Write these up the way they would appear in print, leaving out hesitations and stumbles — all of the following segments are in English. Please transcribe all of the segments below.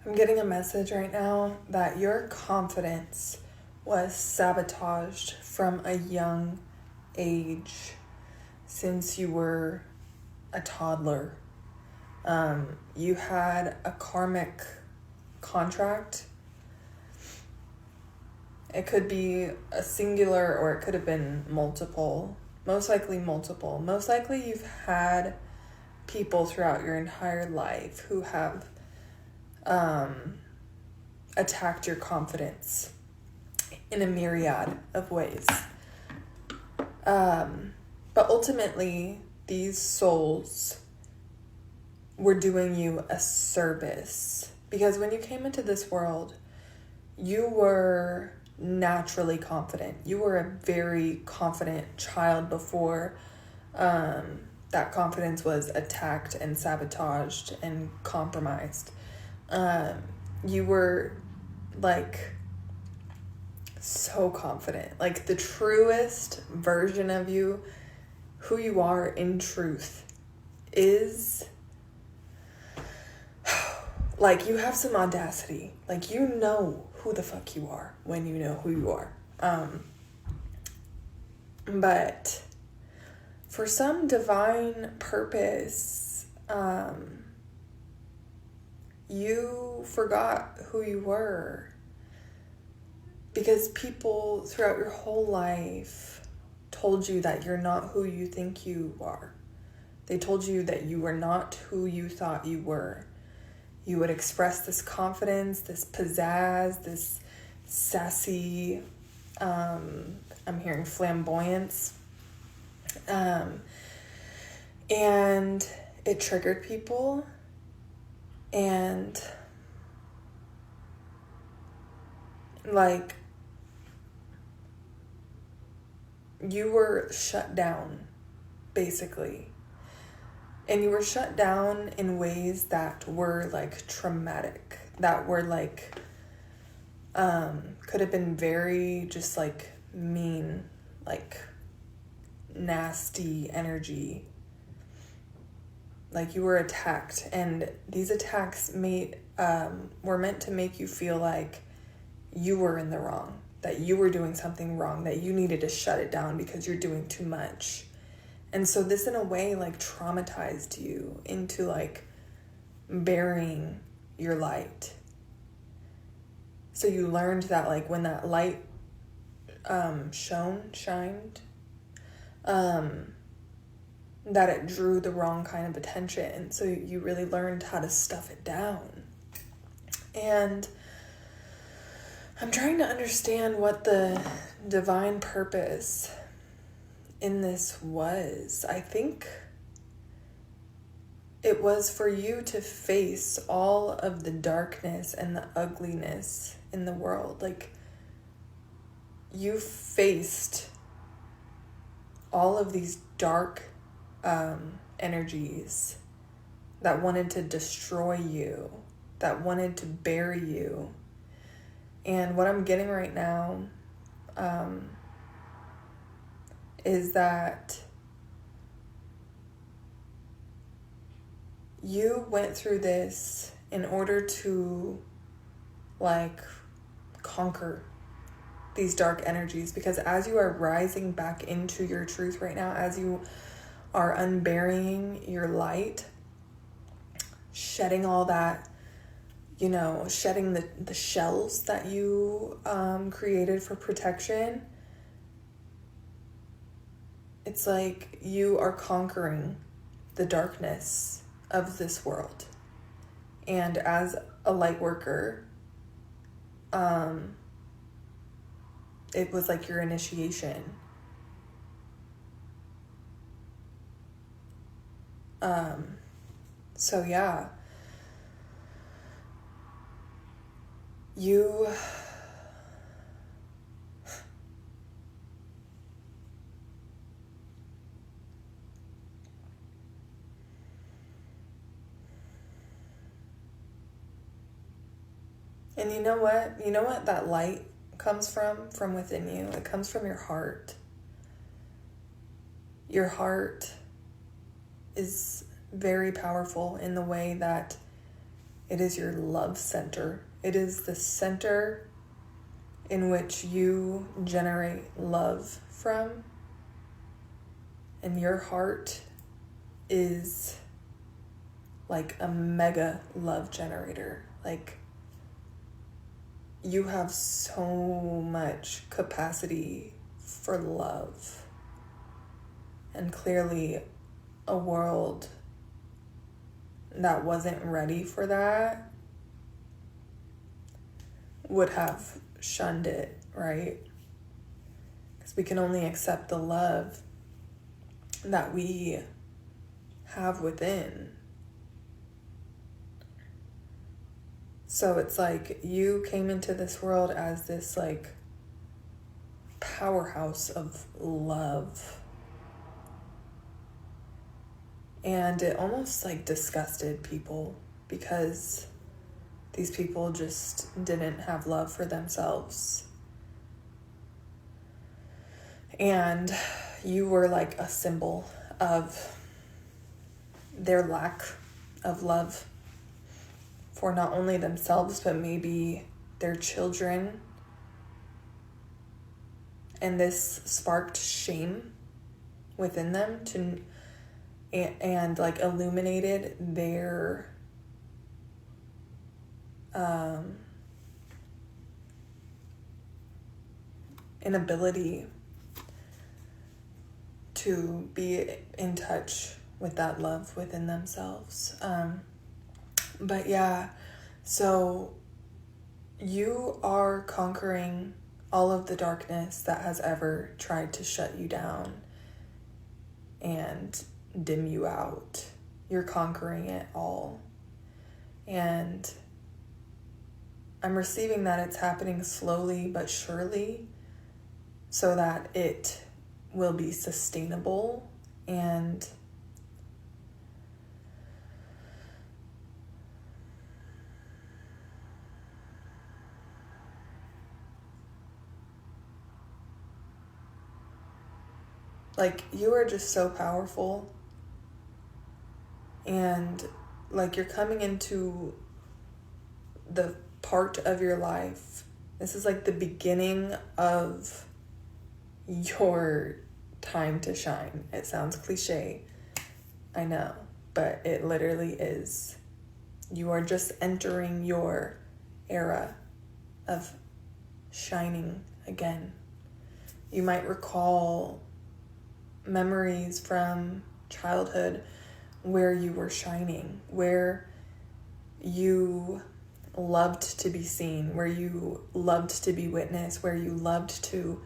I'm getting a message right now that your confidence was sabotaged from a young age since you were a toddler. You had a karmic contract. It could be a singular or it could have been multiple. Most likely multiple. Most likely you've had people throughout your entire life who have attacked your confidence in a myriad of ways. But ultimately, these souls were doing you a service. Because when you came into this world, you were naturally confident. You were a very confident child before that confidence was attacked and sabotaged and compromised. You were like so confident, like the truest version of you, who you are in truth is like you have some audacity. Like you know who the fuck you are when you know who you are. But for some divine purpose, you forgot who you were. Because people throughout your whole life told you that you're not who you think you are. They told you that you were not who you thought you were. You would express this confidence, this pizzazz, this sassy, I'm hearing flamboyance. And it triggered people. And like you were shut down, basically. And you were shut down in ways that were like traumatic, that were like, could have been very just like mean, like nasty energy. Like you were attacked, and these attacks were meant to make you feel like you were in the wrong, that you were doing something wrong, that you needed to shut it down because you're doing too much. And so this in a way like traumatized you into like burying your light. So you learned that like when that light shined, that it drew the wrong kind of attention. So you really learned how to stuff it down. And I'm trying to understand what the divine purpose in this was. I think it was for you to face all of the darkness and the ugliness in the world. Like you faced all of these dark energies that wanted to destroy you, that wanted to bury you. And what I'm getting right now is that you went through this in order to like conquer these dark energies, because as you are rising back into your truth right now, as you are unburying your light, shedding all that, shedding the shells that you created for protection, it's like you are conquering the darkness of this world. And as a light worker, it was like your initiation. So yeah, you and you know what that light comes from within you. It comes from your heart. Your heart is very powerful in the way that It is your love center. It is the center in which you generate love from. And your heart is like a mega love generator. Like, you have so much capacity for love. And clearly, a world that wasn't ready for that would have shunned it, right? Because we can only accept the love that we have within. So it's like you came into this world as this like powerhouse of love. And it almost like disgusted people because these people just didn't have love for themselves. And you were like a symbol of their lack of love for not only themselves, but maybe their children. And this sparked shame within them and like illuminated their inability to be in touch with that love within themselves. But yeah, so you are conquering all of the darkness that has ever tried to shut you down and dim you out. You're conquering it all. And I'm receiving that it's happening slowly but surely so that it will be sustainable and like you are just so powerful. And like you're coming into the part of your life. This is like the beginning of your time to shine. It sounds cliche, I know, but it literally is. You are just entering your era of shining again. You might recall memories from childhood where you were shining, where you loved to be seen, where you loved to be witnessed, where you loved to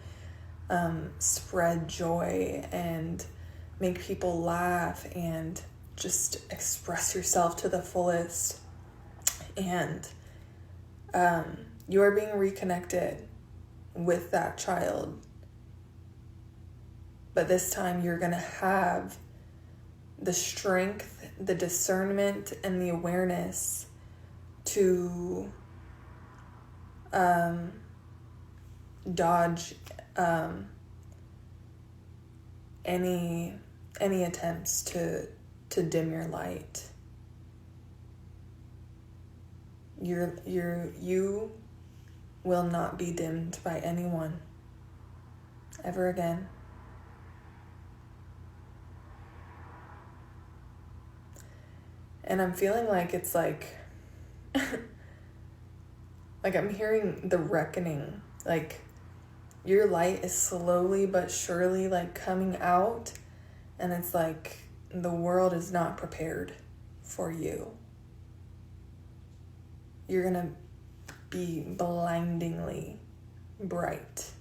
spread joy and make people laugh and just express yourself to the fullest. And you are being reconnected with that child. But this time you're going to have the strength, the discernment, and the awareness to dodge any attempts to dim your light. You will not be dimmed by anyone ever again. And I'm feeling like it's like like I'm hearing the reckoning. Like your light is slowly but surely like coming out, and it's like the world is not prepared for you. You're gonna be blindingly bright.